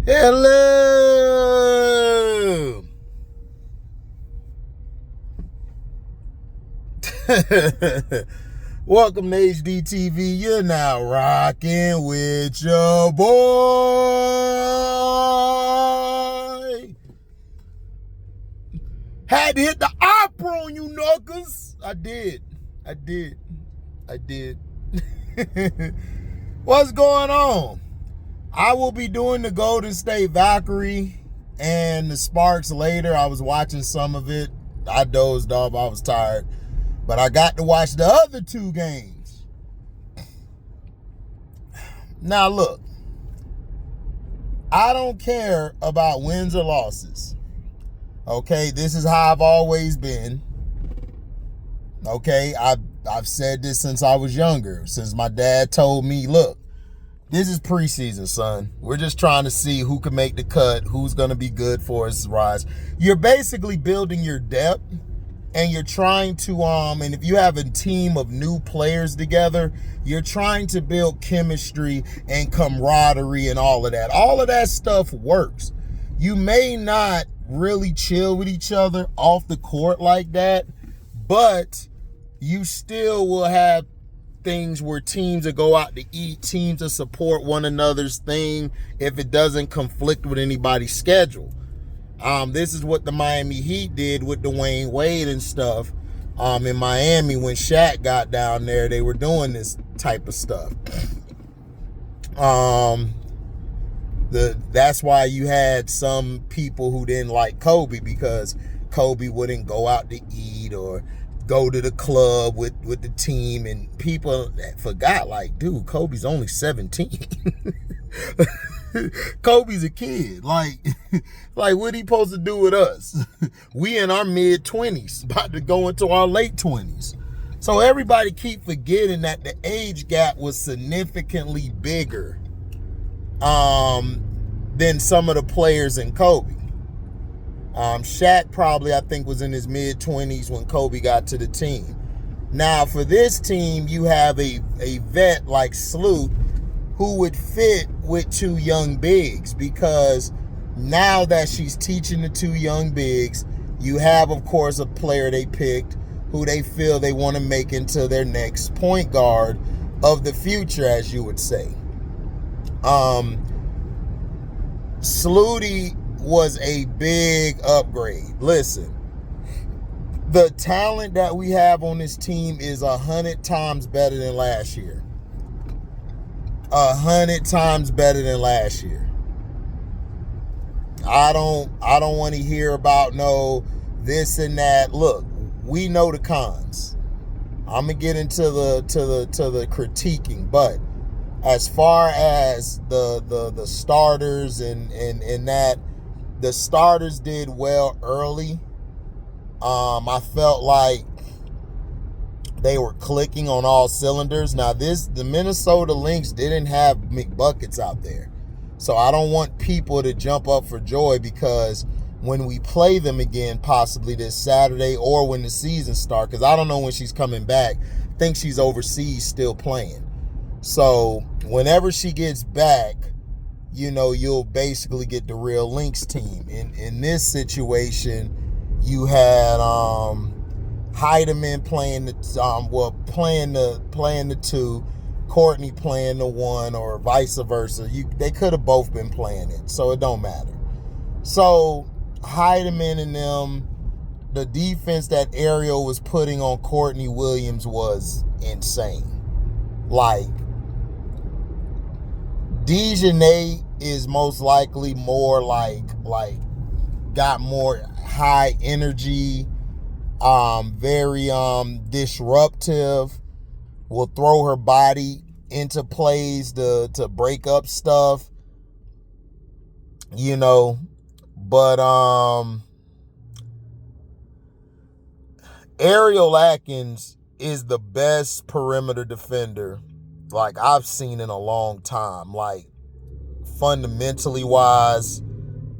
Hello. Welcome to HDiiTV. You're now rocking with your boy. Had to hit the opera on you knuckles. I did. What's going on? I will be doing the Golden State Valkyrie and the Sparks later. I was watching some of it. I dozed off. I was tired. But I got to watch the other two games. Now, look. I don't care about wins or losses. Okay? This is how I've always been. Okay? I've said this since I was younger. Since my dad told me, look, this is preseason, son. We're just trying to see who can make the cut, who's going to be good for us to rise. You're basically building your depth, and you're trying to, and if you have a team of new players together, you're trying to build chemistry and camaraderie and all of that. All of that stuff works. You may not really chill with each other off the court like that, but you still will have things where teams will go out to eat, teams will support one another's thing if it doesn't conflict with anybody's schedule. This is what the Miami Heat did with Dwayne Wade and stuff in Miami when Shaq got down there. They were doing this type of stuff. That's why you had some people who didn't like Kobe, because Kobe wouldn't go out to eat or go to the club with the team, and people forgot, like, dude, Kobe's only 17. Kobe's a kid. Like what he supposed to do with us? We in our mid-20s, about to go into our late 20s. So everybody keep forgetting that the age gap was significantly bigger than some of the players in Kobe. Shaq probably, I think, was in his mid-20s when Kobe got to the team. Now, for this team, you have a vet like Sloot who would fit with two young bigs, because now that she's teaching the two young bigs, you have, of course, a player they picked who they feel they want to make into their next point guard of the future, as you would say. Slooty was a big upgrade. Listen, the talent that we have on this team is 100 times better than last year. 100 times better than last year. I don't want to hear about no this and that. Look, we know the cons. I'm gonna get into the critiquing, but as far as the starters and that, the starters did well early. I felt like they were clicking on all cylinders. Now, the Minnesota Lynx didn't have McBuckets out there. So I don't want people to jump up for joy, because when we play them again, possibly this Saturday or when the season starts, because I don't know when she's coming back. I think she's overseas still playing. So whenever she gets back, you know, you'll basically get the real Lynx team. In this situation, you had Heidemann playing the two, Courtney playing the one, or vice versa. They could have both been playing it, so it don't matter. So Heidemann and them, the defense that Ariel was putting on Courtney Williams was insane. Like, Deja is most likely more like got more high energy, very disruptive, will throw her body into plays to break up stuff, you know. But Ariel Atkins is the best perimeter defender like I've seen in a long time. Like, fundamentally wise,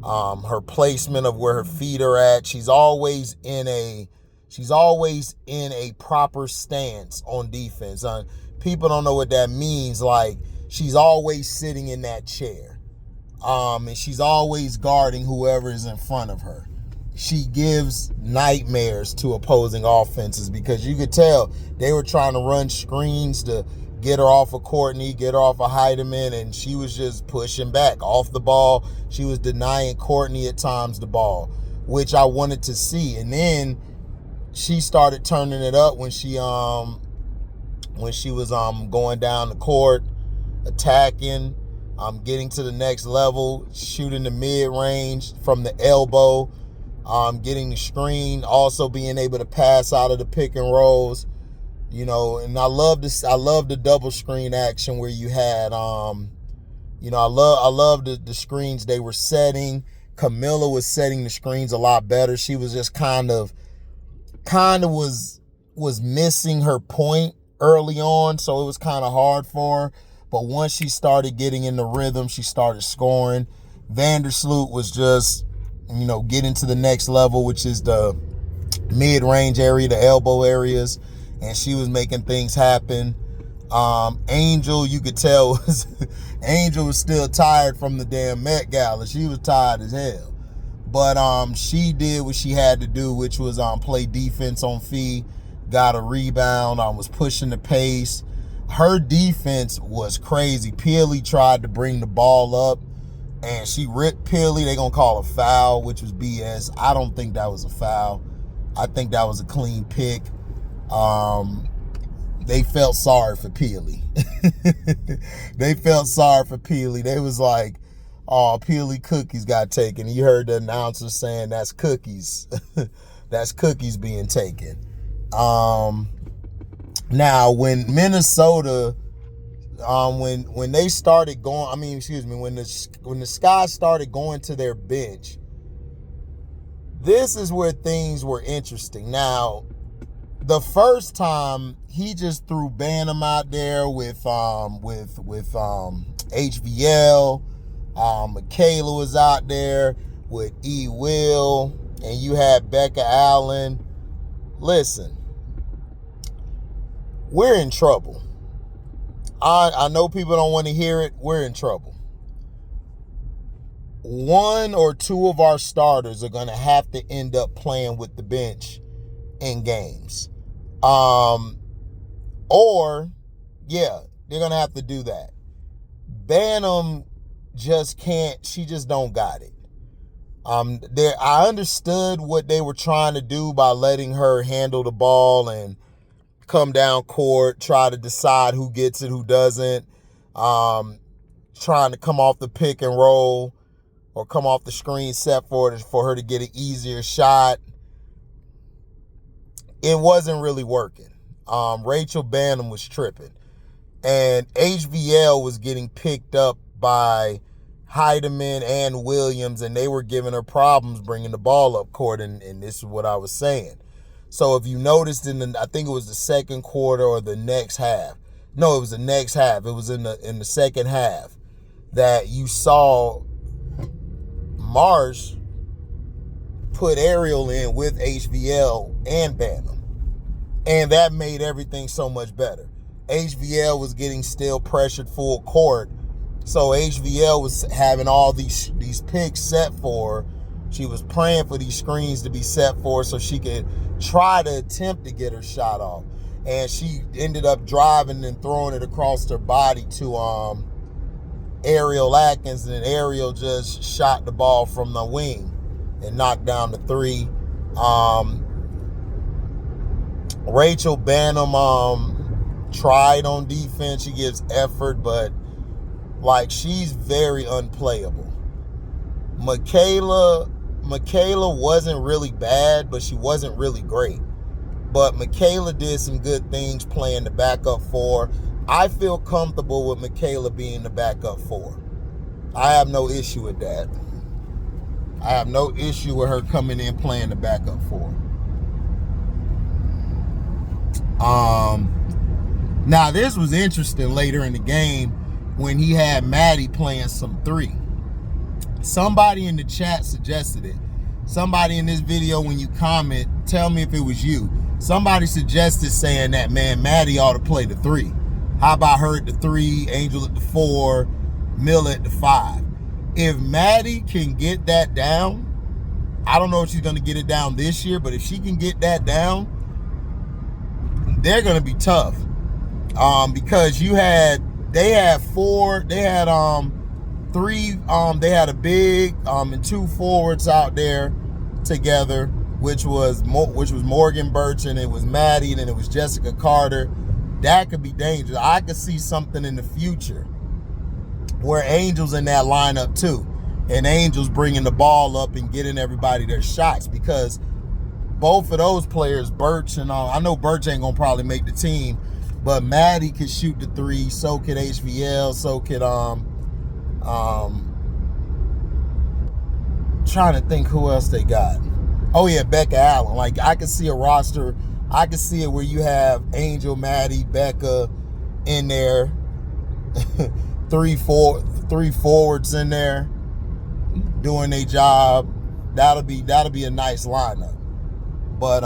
her placement of where her feet are at, she's always in a proper stance on defense. People don't know what that means. Like, she's always sitting in that chair. And she's always guarding whoever is in front of her. She gives nightmares to opposing offenses because you could tell they were trying to run screens to get her off of Courtney, get her off of HDiiTV, and she was just pushing back off the ball. She was denying Courtney at times the ball, which I wanted to see. And then she started turning it up when she was going down the court, attacking, getting to the next level, shooting the mid-range from the elbow, getting the screen, also being able to pass out of the pick and rolls, you know. And I love this. I love the double screen action where you had, you know, I love the screens they were setting. Camilla was setting the screens a lot better. She was just kind of was missing her point early on, so it was kind of hard for her. But once she started getting in the rhythm, she started scoring. Vandersloot was just, you know, getting to the next level, which is the mid-range area, the elbow areas, and she was making things happen. Angel, you could tell Angel was still tired from the damn Met Gala. She was tired as hell. But she did what she had to do, which was play defense on Fee, got a rebound, was pushing the pace. Her defense was crazy. Peely tried to bring the ball up, and she ripped Peely. They're going to call a foul, which was BS. I don't think that was a foul. I think that was a clean pick. They felt sorry for Peely. They felt sorry for Peely. They was like, oh, Peely cookies got taken. You heard the announcer saying that's cookies. That's cookies being taken. Now, when Minnesota, when they started going, when the Sky started going to their bench, this is where things were interesting. Now, the first time he just threw Bantam out there with HVL, Michaela was out there with E. Will, and you had Becca Allen. Listen, we're in trouble. I know people don't want to hear it. We're in trouble. One or two of our starters are going to have to end up playing with the bench in games. Or, yeah, they're going to have to do that. Bantam just can't, she just don't got it. I understood what they were trying to do by letting her handle the ball and come down court, try to decide who gets it, who doesn't, trying to come off the pick and roll or come off the screen set for her to get an easier shot. It wasn't really working. Rachel Bantam was tripping. And HVL was getting picked up by HDiiTV and Williams, and they were giving her problems bringing the ball up court, and this is what I was saying. So if you noticed I think it was the second quarter or the next half. No, it was the next half. It was in the second half that you saw Marsh put Ariel in with HVL and Bantam. And that made everything so much better. HVL was getting still pressured full court. So HVL was having all these picks set for her. She was praying for these screens to be set for her so she could try to attempt to get her shot off. And she ended up driving and throwing it across her body to Ariel Atkins, and Ariel just shot the ball from the wing and knocked down the three. Rachel Bantam tried on defense. She gives effort, but like, she's very unplayable. Michaela wasn't really bad, but she wasn't really great. But Michaela did some good things playing the backup four. I feel comfortable with Michaela being the backup four. I have no issue with that. I have no issue with her coming in playing the backup four. Now this was interesting later in the game when he had Maddie playing some three. Somebody in the chat suggested it. Somebody in this video, when you comment, tell me if it was you. Somebody suggested saying that, man, Maddie ought to play the three. How about her at the 3, Angel at the 4, Miller at the 5? If Maddie can get that down, I don't know if she's going to get it down this year, but if she can get that down, they're going to be tough. Because they had a big and two forwards out there together, which was Morgan Birch, and it was Maddie, and then it was Jessica Carter. That could be dangerous. I could see something in the future where Angel's in that lineup too, and Angel's bringing the ball up and getting everybody their shots, because both of those players, Birch and I know Birch ain't gonna probably make the team, but Maddie could shoot the three, so could HVL, so could trying to think who else they got. Oh yeah, Becca Allen. Like, I could see a roster, I could see it where you have Angel, Maddie, Becca in there, three forwards in there doing their job. That'll be a nice lineup. But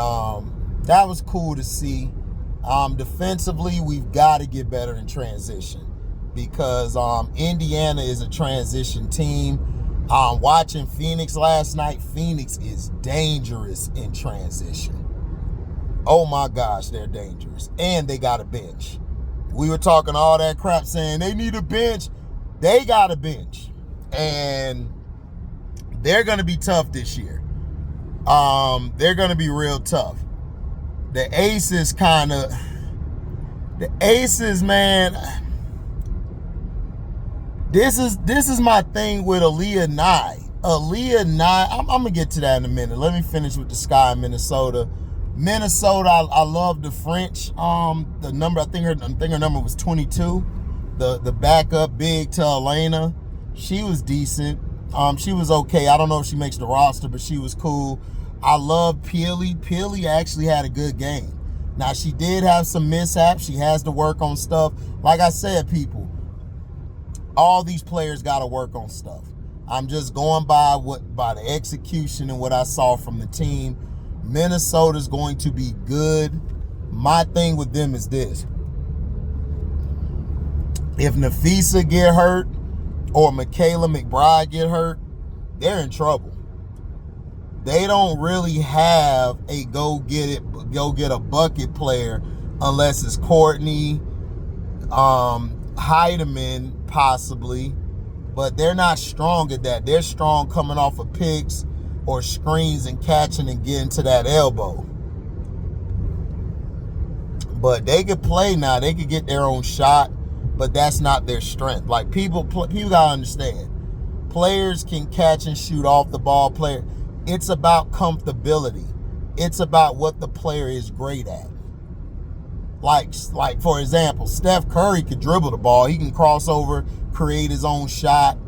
that was cool to see. Defensively, we've got to get better in transition, because Indiana is a transition team. Watching Phoenix last night, Phoenix is dangerous in transition. Oh my gosh, they're dangerous. And they got a bench. We were talking all that crap saying they need a bench. They got a bench. And they're going to be tough this year. They're going to be real tough. The Aces, man. This is my thing with Aaliyah Nye. Aaliyah Nye, I'm going to get to that in a minute. Let me finish with the Sky in Minnesota. Minnesota, I love the French. The number, I think her number was 22. The backup big to Elena. She was decent. She was okay. I don't know if she makes the roster, but she was cool. I love Peely. Peely actually had a good game. Now, she did have some mishaps. She has to work on stuff. Like I said, people, all these players got to work on stuff. I'm just going by the execution and what I saw from the team. Minnesota's going to be good. My thing with them is this. If Nafisa get hurt or Michaela McBride get hurt, they're in trouble. They don't really have a go get a bucket player unless it's Courtney, Heidemann possibly, but they're not strong at that. They're strong coming off of picks or screens and catching and getting to that elbow. But they could play now. They could get their own shot, but that's not their strength. Like, people gotta understand. Players can catch and shoot off the ball. It's about comfortability. It's about what the player is great at. Like for example, Steph Curry could dribble the ball. He can cross over, create his own shot,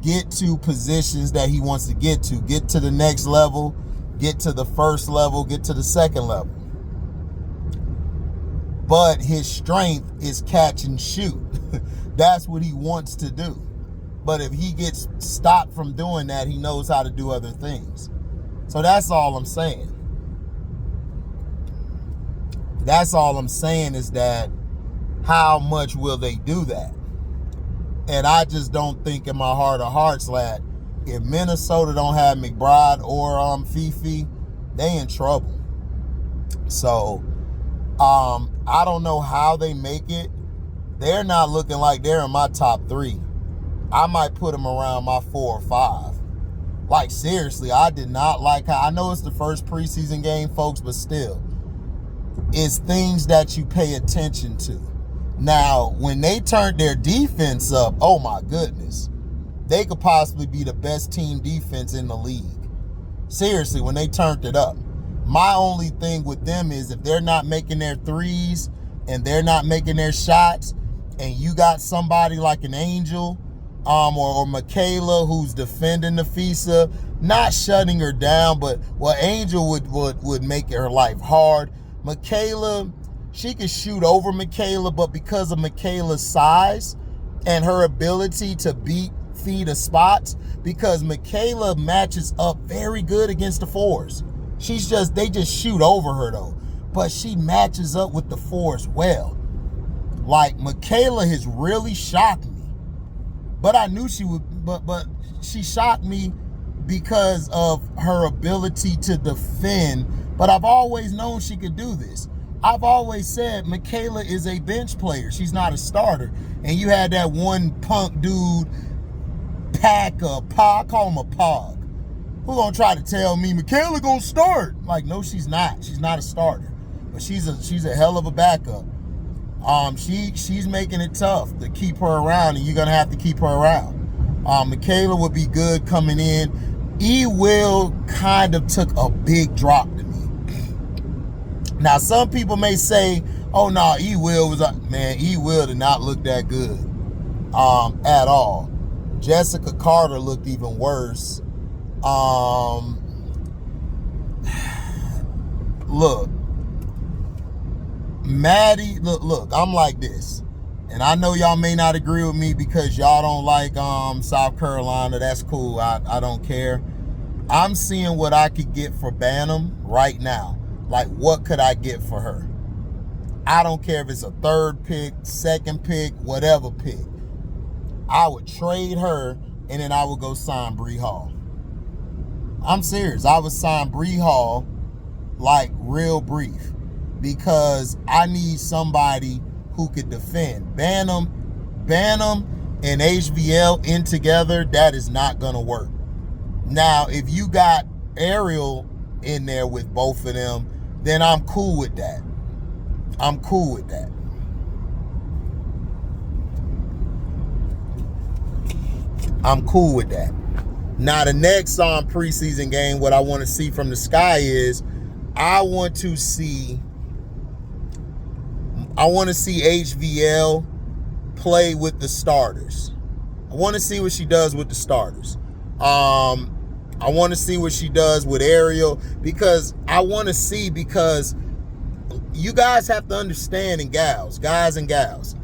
get to positions that he wants to get to the next level, get to the first level, get to the second level. But his strength is catch and shoot. That's what he wants to do. But if he gets stopped from doing that, he knows how to do other things. So that's all I'm saying. That's all I'm saying is that how much will they do that? And I just don't think in my heart of hearts that if Minnesota don't have McBride or Fifi, they in trouble. So I don't know how they make it. They're not looking like they're in my top 3. I might put them around my 4 or 5. Like, seriously, I did not like how, I know it's the first preseason game, folks, but still, it's things that you pay attention to. Now, when they turned their defense up, oh my goodness, they could possibly be the best team defense in the league. Seriously, when they turned it up. My only thing with them is if they're not making their threes and they're not making their shots, and you got somebody like an Angel or Michaela who's defending Nafisa, not shutting her down, but Angel would make her life hard. Michaela, she could shoot over Michaela, but because of Michaela's size and her ability to feed a spots, because Michaela matches up very good against the fours. They just shoot over her though, but she matches up with the fours well. Like, Michaela has really shocked me, but I knew she would. But she shocked me because of her ability to defend, but I've always known she could do this. I've always said Michaela is a bench player. She's not a starter. And you had that one punk dude, I call him a Pog, who gonna try to tell me Michaela gonna start. Like, no, she's not. She's not a starter. But she's a hell of a backup. She's making it tough to keep her around, and you're gonna have to keep her around. Michaela would be good coming in. HVL kind of took a big drop to me. Now, some people may say, oh no, HVL was, man, HVL did not look that good at all. Jessica Carter looked even worse. Look, Maddie, look, I'm like this. And I know y'all may not agree with me because y'all don't like South Carolina. That's cool. I don't care. I'm seeing what I could get for Bantam right now. Like, what could I get for her? I don't care if it's a third pick, second pick, whatever pick. I would trade her, and then I would go sign Bree Hall. I'm serious. I would sign Bree Hall, like, real brief, because I need somebody who could defend. Bantam and HVL in together, that is not going to work. Now, if you got Ariel in there with both of them, then I'm cool with that. I'm cool with that. I'm cool with that. Now, the next preseason game, what I want to see from the Sky is I want to see HVL play with the starters. I want to see what she does with the starters. I want to see what she does with Ariel, because you guys have to understand, and guys and gals,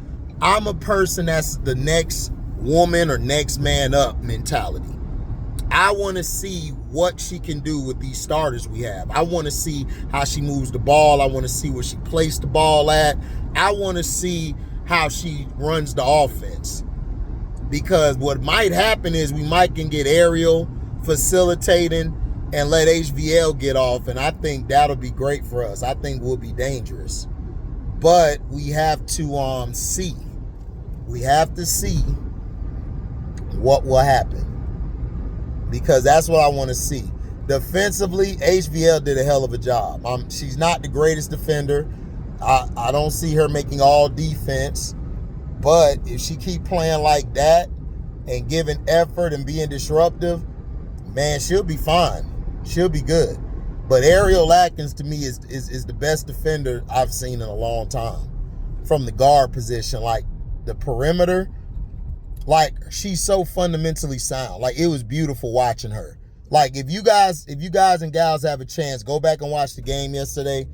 I'm a person that's the next woman or next man up mentality. I want to see what she can do with these starters we have. I want to see how she moves the ball. I want to see where she placed the ball at. I want to see how she runs the offense. Because what might happen is we might can get Ariel facilitating and let HVL get off, and I think that'll be great for us. I think we'll be dangerous. But we have to see. We have to see what will happen, because that's what I want to see. Defensively, HVL did a hell of a job. She's not the greatest defender. I don't see her making all defense, but if she keep playing like that and giving effort and being disruptive, man, she'll be fine. She'll be good. But Ariel Atkins, to me, is the best defender I've seen in a long time. From the guard position, like the perimeter, like she's so fundamentally sound. Like, it was beautiful watching her. Like, if you guys and gals have a chance, go back and watch the game yesterday.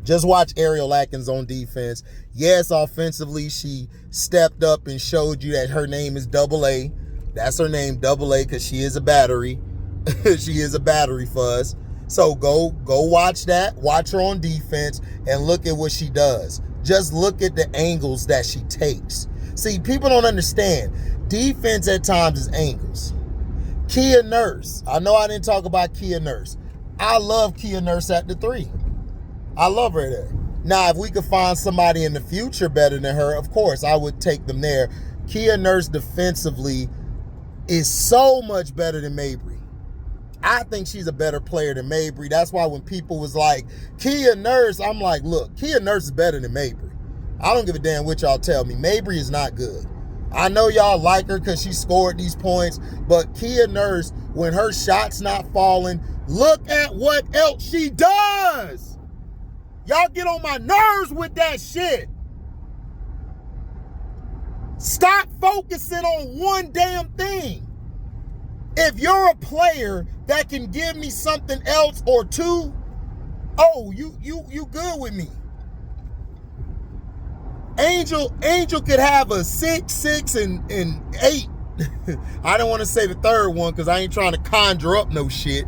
Just watch Ariel Atkins on defense. Yes, offensively, she stepped up and showed you that her name is AA. That's her name, AA, because she is a battery. She is a battery for us. So go watch that. Watch her on defense and look at what she does. Just look at the angles that she takes. See, people don't understand. Defense at times is angles. Kia Nurse. I know I didn't talk about Kia Nurse. I love Kia Nurse at the 3. I love her there. Now, if we could find somebody in the future better than her, of course, I would take them there. Kia Nurse defensively is so much better than Mabry. I think she's a better player than Mabry. That's why when people was like, Kia Nurse, I'm like, look, Kia Nurse is better than Mabry. I don't give a damn what y'all tell me. Mabry is not good. I know y'all like her because she scored these points, but Kia Nurse, when her shot's not falling, look at what else she does. Y'all get on my nerves with that shit. Stop focusing on one damn thing. If you're a player that can give me something else or two, oh, you good with me. Angel could have a 6, 6, and 8. I don't want to say the third one because I ain't trying to conjure up no shit.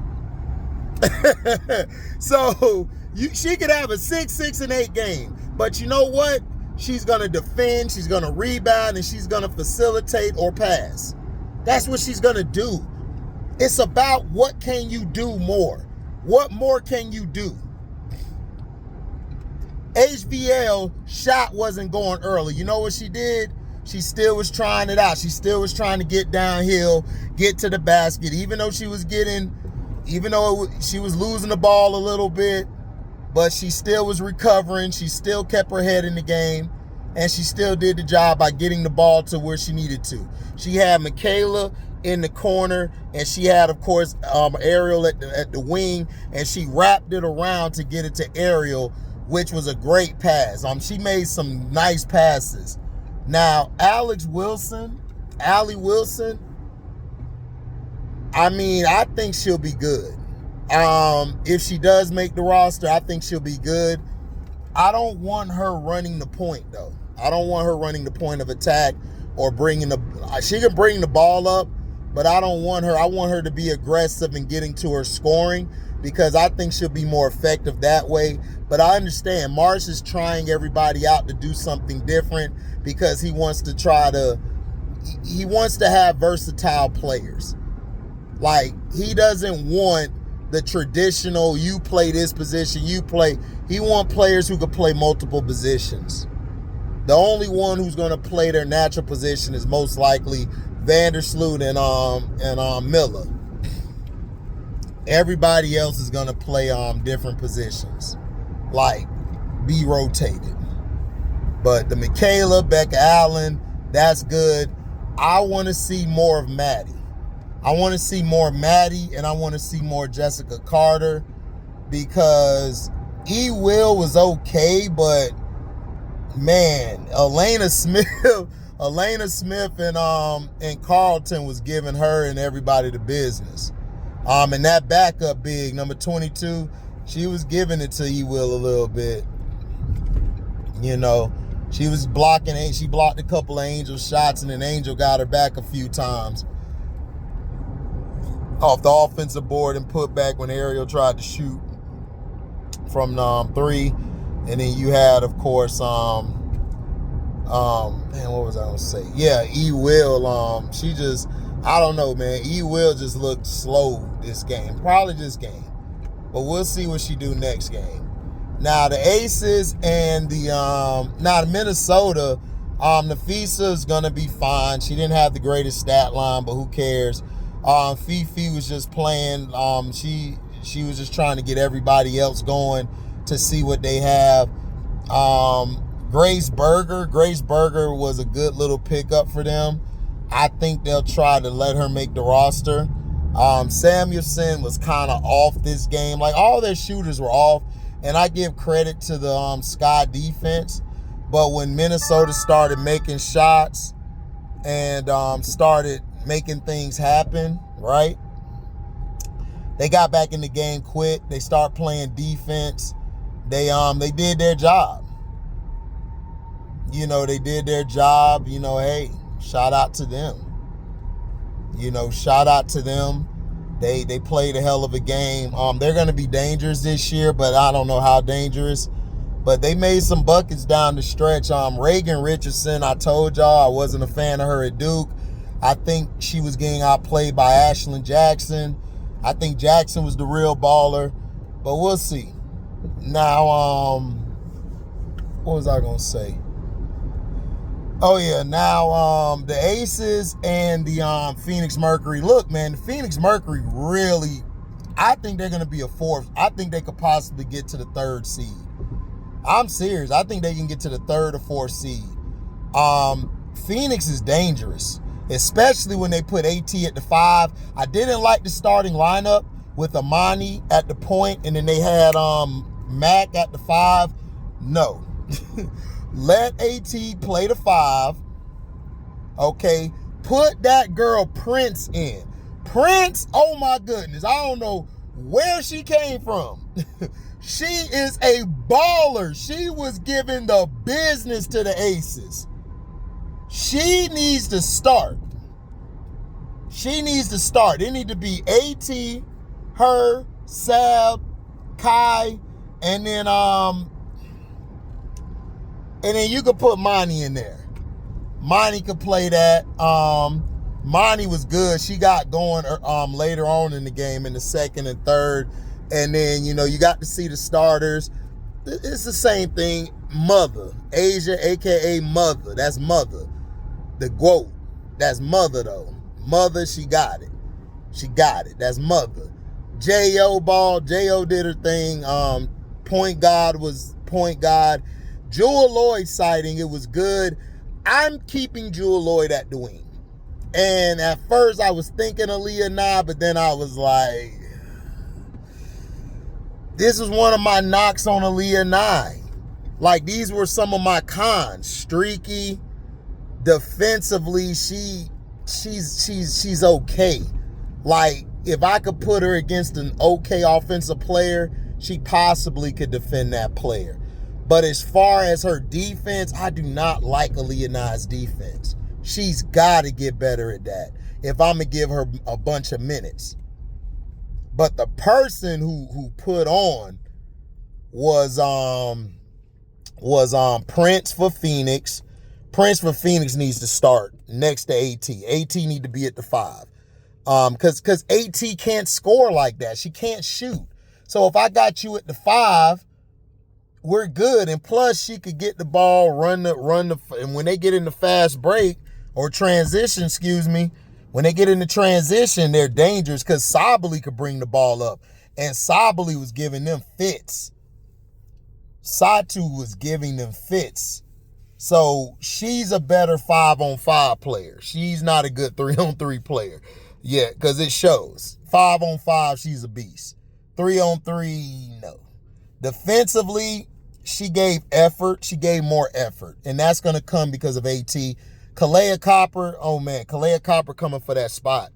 So she could have a 6, 6, and 8 game. But you know what? She's going to defend, she's going to rebound, and she's going to facilitate or pass. That's what she's going to do. It's about what can you do more? What more can you do? HVL shot wasn't going early. You know what she did? She still was trying it out. She still was trying to get downhill, get to the basket, even though she was she was losing the ball a little bit, but she still was recovering. She still kept her head in the game, and she still did the job by getting the ball to where she needed to. She had Michaela in the corner, and she had, of course, Ariel at the wing, and she wrapped it around to get it to Ariel, which was a great pass. She made some nice passes. Now, Allie Wilson, I think she'll be good. If she does make the roster, I think she'll be good. I don't want her running the point, though. I don't want her running the point of attack or she can bring the ball up, but I don't want her. I want her to be aggressive and getting to her scoring, because I think she'll be more effective that way. But I understand Marsh is trying everybody out to do something different, because he wants to have versatile players. Like, he doesn't want the traditional, you play this position, he wants players who can play multiple positions. The only one who's going to play their natural position is most likely Vandersloot and Miller. Everybody else is going to play different positions, like be rotated. But the Michaela, Becca Allen, that's good. I want to see more of Maddie. I want to see more Maddie, and I want to see more Jessica Carter, because Will was okay, but man, Elena Smith and Carlton was giving her and everybody the business. And that backup big, number 22, she was giving it to Will a little bit. You know, she was blocking. She blocked a couple of Angel shots, and then Angel got her back a few times off the offensive board and put back when Ariel tried to shoot from 3. And then you had, of course, what was I gonna say? Yeah, Will. I don't know, man. Will just looked slow this game. Probably this game, but we'll see what she do next game. Now the Aces and the Minnesota, Nafisa is gonna be fine. She didn't have the greatest stat line, but who cares? Fifi was just playing. She was just trying to get everybody else going to see what they have. Grace Berger was a good little pickup for them. I think they'll try to let her make the roster. Samuelson was kind of off this game. Like, all their shooters were off, and I give credit to the Sky defense. But when Minnesota started making shots and started making things happen, right? They got back in the game quick. They start playing defense. They did their job. They did their job. Hey, shout out to them. Shout out to them. They played a hell of a game. They're going to be dangerous this year, but I don't know how dangerous. But they made some buckets down the stretch. Reagan Richardson, I told y'all I wasn't a fan of her at Duke. I think she was getting outplayed by Ashlyn Jackson. I think Jackson was the real baller, but we'll see. Now, what was I going to say? Oh, yeah. Now, the Aces and the Phoenix Mercury. Look, man, the Phoenix Mercury really, I think they're going to be a 4th. I think they could possibly get to the 3rd seed. I'm serious. I think they can get to the 3rd or 4th seed. Phoenix is dangerous, especially when they put AT at the 5. I didn't like the starting lineup with Amani at the point, and then they had Mac at the 5. No. Let AT play the 5. Okay. Put that girl Prince in. Prince, oh my goodness. I don't know where she came from. She is a baller. She was giving the business to the Aces. She needs to start. She needs to start. It need to be AT, her, Sab, Kai, and then you could put Monty in there. Monty could play that. Monty was good. She got going later on in the game in the second and third. And then, you know, you got to see the starters. It's the same thing. Mother. Asia, a.k.a. Mother. That's Mother. The GOAT. That's Mother, though. Mother, she got it. She got it. That's Mother. J.O. ball. J.O. did her thing. Point guard was point guard. Jewel Lloyd sighting. It was good. I'm keeping Jewel Lloyd at the wing. And at first I was thinking Aaliyah Nye, but then I was like, this is one of my knocks on Aaliyah Nye. Like, these were some of my cons. Streaky. Defensively, she's okay. Like, if I could put her against an okay offensive player, she possibly could defend that player. But as far as her defense, I do not like Aaliyah Nye's defense. She's got to get better at that if I'm going to give her a bunch of minutes. But the person who put on was Prince for Phoenix. Prince for Phoenix needs to start next to AT. AT need to be at the 5. Because AT can't score like that. She can't shoot. So if I got you at the 5, we're good. And plus, she could get the ball, run the, and when they get in the fast break or transition, when they get into transition, they're dangerous because Sabali could bring the ball up. And Sabali was giving them fits. Satu was giving them fits. So she's a better 5-on-5 player. She's not a good 3-on-3 player. Yeah, because it shows. 5-on-5, she's a beast. 3-on-3, no. Defensively, she gave effort. She gave more effort. And that's going to come because of AT. Kalea Copper, oh man, Kalea Copper coming for that spot.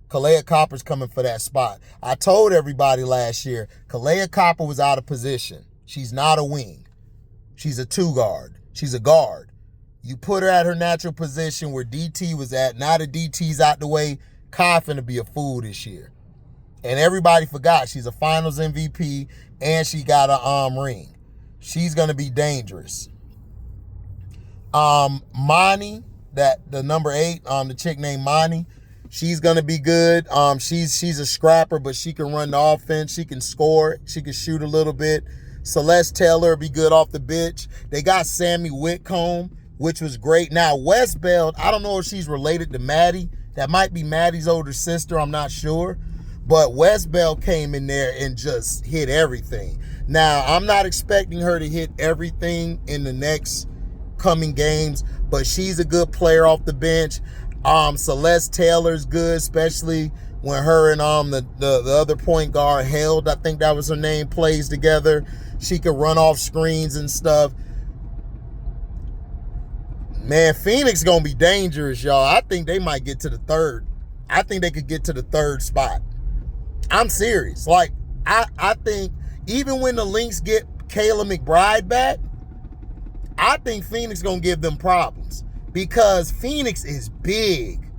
Kalea Copper's coming for that spot. I told everybody last year, Kalea Copper was out of position. She's not a wing. She's a 2-guard. She's a guard. You put her at her natural position where DT was at. Now the DT's out the way. Kai finna be a fool this year. And everybody forgot she's a finals MVP and she got a ring. She's gonna be dangerous. Mani, the number 8, the chick named Mani, she's gonna be good. She's a scrapper, but she can run the offense. She can score. She can shoot a little bit. Celeste Taylor will be good off the bench. They got Sammy Whitcomb, which was great. Now, Westbeld, I don't know if she's related to Maddie. That might be Maddie's older sister. I'm not sure. But Westbeld came in there and just hit everything. Now, I'm not expecting her to hit everything in the next coming games, but she's a good player off the bench. Celeste Taylor's good, especially when her and the other point guard Held, I think that was her name, plays together. She could run off screens and stuff. Man, Phoenix gonna be dangerous, y'all. I think they might get to the 3rd. I think they could get to the 3rd spot. I'm serious. Like, I think even when the Lynx get Kayla McBride back, I think Phoenix gonna give them problems because Phoenix is big.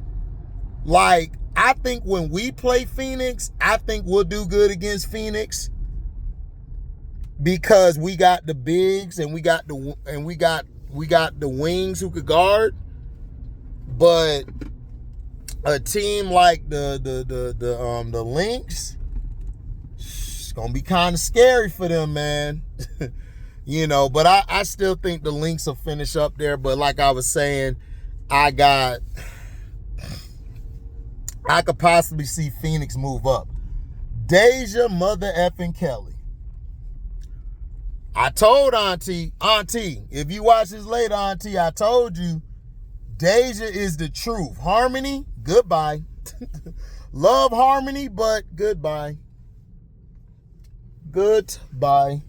Like, I think when we play Phoenix, I think we'll do good against Phoenix because we got the bigs and we got the wings who could guard. But a team like the Lynx, it's gonna be kind of scary for them, man. You know, but I still think the Lynx will finish up there. But like I was saying, I could possibly see Phoenix move up. Deja mother effing Kelly. I told Auntie, if you watch this later, Auntie, I told you, Deja is the truth. Harmony, goodbye. Love Harmony, but goodbye. Goodbye.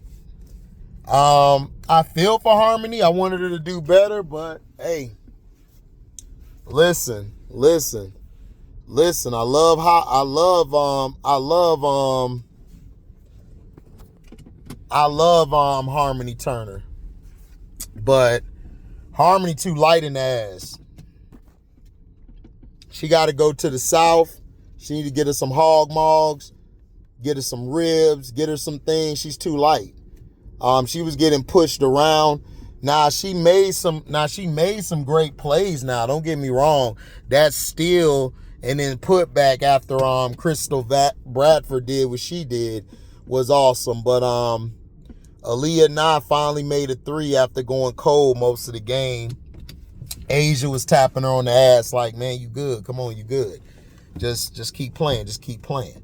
I feel for Harmony. I wanted her to do better, but hey, listen. I love Harmony Turner, but Harmony too light in the ass. She got to go to the South. She need to get her some hog mogs, get her some ribs, get her some things. She's too light. She was getting pushed around. She made some great plays now. Don't get me wrong. That steal and then put back after Crystal Bradford did what she did was awesome. But Aaliyah Nye finally made a 3 after going cold most of the game. Asia was tapping her on the ass like, man, you good. Come on, you good. Just keep playing. Just keep playing.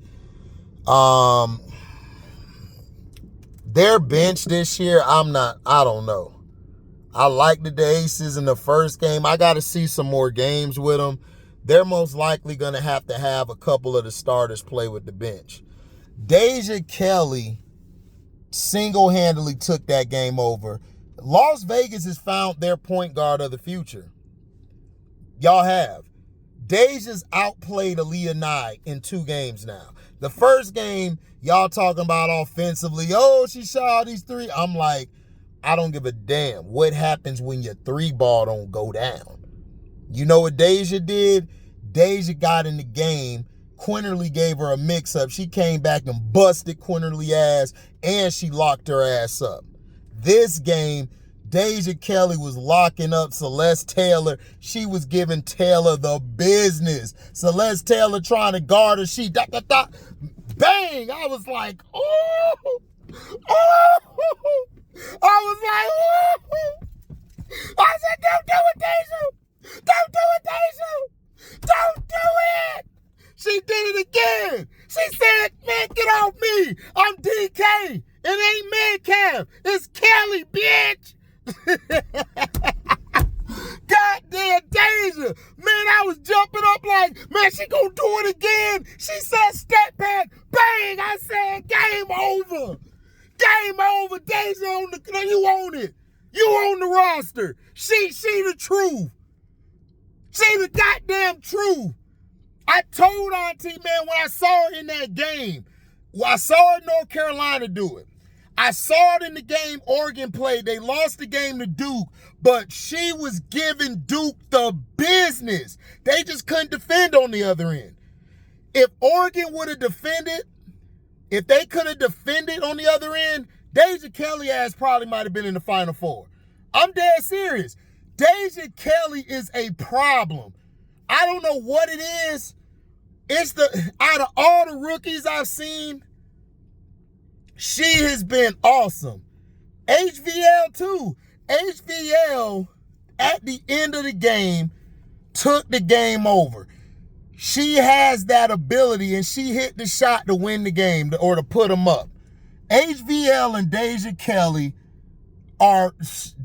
Their bench this year, I don't know. I like the Aces in the first game. I got to see some more games with them. They're most likely going to have a couple of the starters play with the bench. Deja Kelly single-handedly took that game over. Las Vegas has found their point guard of the future. Y'all have. Deja's outplayed Aaliyah Nye in 2 games now. The first game, y'all talking about offensively, oh, she shot all these 3. I'm like, I don't give a damn what happens when your 3 ball don't go down. You know what Deja did? Deja got in the game. Quinterly gave her a mix-up. She came back and busted Quinterly ass, and she locked her ass up. This game, Deja Kelly was locking up Celeste Taylor. She was giving Taylor the business. Celeste Taylor trying to guard her. She bang! I was like, oh! I was like, oh! I said, don't do it, Deja! Don't do it, Deja! Don't do it! She did it again. She said, man, get off me. I'm DK. It ain't Metcalf. It's Kelly, bitch. Goddamn Deja. Man, I was jumping up like, man, she gonna do it again. She said, step back. Bang. I said, game over. Game over. Deja you own it. You own the roster. She the truth. She the goddamn truth. I told Auntie, man, when I saw her in that game, I saw her in North Carolina do it. I saw it in the game Oregon played. They lost the game to Duke, but she was giving Duke the business. They just couldn't defend on the other end. If Oregon would have defended, if they could have defended on the other end, Deja Kelly ass probably might have been in the Final Four. I'm dead serious. Deja Kelly is a problem. I don't know what it is. It's out of all the rookies I've seen, she has been awesome. HVL too. HVL at the end of the game took the game over. She has that ability and she hit the shot to win the game or to put them up. HVL and Deja Kelly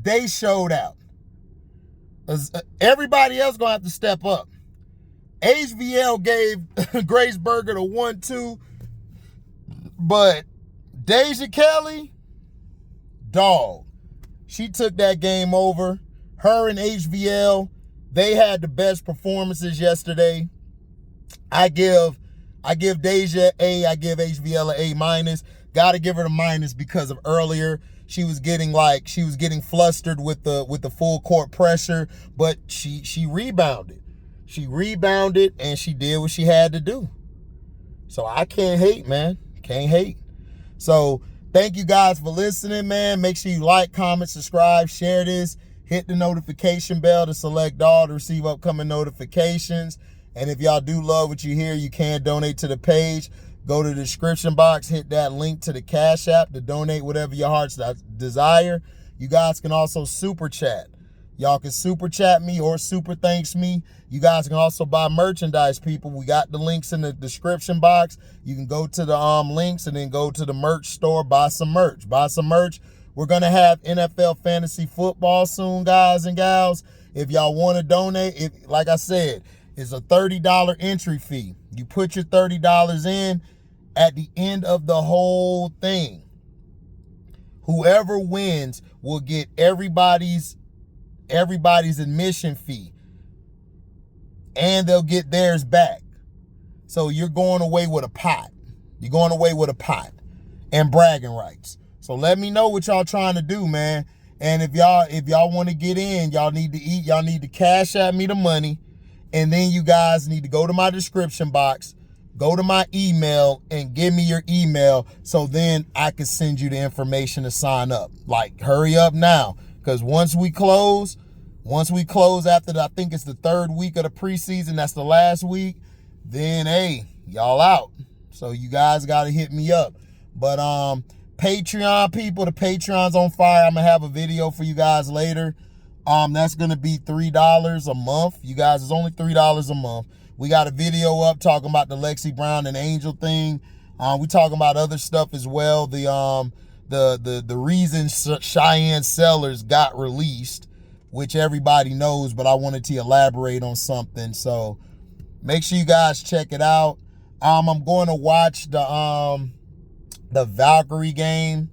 they showed out. Everybody else gonna have to step up. HVL gave Grace Berger the 1-2, but Deja Kelly, dog, she took that game over. Her and HVL, they had the best performances yesterday. I give Deja A, I give HVL an A-. Gotta give her the minus because of earlier. She was getting flustered with the full court pressure, but she rebounded. She rebounded and she did what she had to do. So I can't hate, man. Can't hate. So thank you guys for listening, man. Make sure you like, comment, subscribe, share this. Hit the notification bell to select all to receive upcoming notifications. And if y'all do love what you hear, you can donate to the page. Go to the description box, hit that link to the Cashapp to donate whatever your heart's desire. You guys can also super chat. Y'all can super chat me or super thanks me. You guys can also buy merchandise, people. We got the links in the description box. You can go to the links and then go to the merch store, buy some merch. Buy some merch. We're going to have NFL fantasy football soon, guys and gals. If y'all want to donate, like I said, it's a $30 entry fee. You put your $30 in. At the end of the whole thing, whoever wins will get everybody's admission fee, and they'll get theirs back. So you're going away with a pot. You're going away with a pot and bragging rights. So let me know what y'all trying to do, man. And if y'all want to get in, y'all need to eat. Y'all need to cash at me the money, and then you guys need to go to my description box. Go to my email and give me your email so then I can send you the information to sign up. Like, hurry up now. Because once we close after I think it's the 3rd week of the preseason, that's the last week, then hey, y'all out. So you guys got to hit me up. But Patreon people, the Patreon's on fire. I'm going to have a video for you guys later. That's going to be $3 a month. You guys, it's only $3 a month. We got a video up talking about the Lexi Brown and Angel thing. We talking about other stuff as well. The reason Cheyenne Sellers got released, which everybody knows, but I wanted to elaborate on something. So make sure you guys check it out. I'm going to watch the Valkyrie game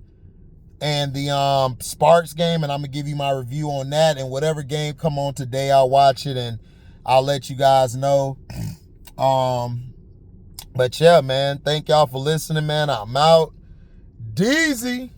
and the Sparks game, and I'm going to give you my review on that. And whatever game come on today, I'll watch it and I'll let you guys know. But yeah, man, thank y'all for listening, man. I'm out. Deezy.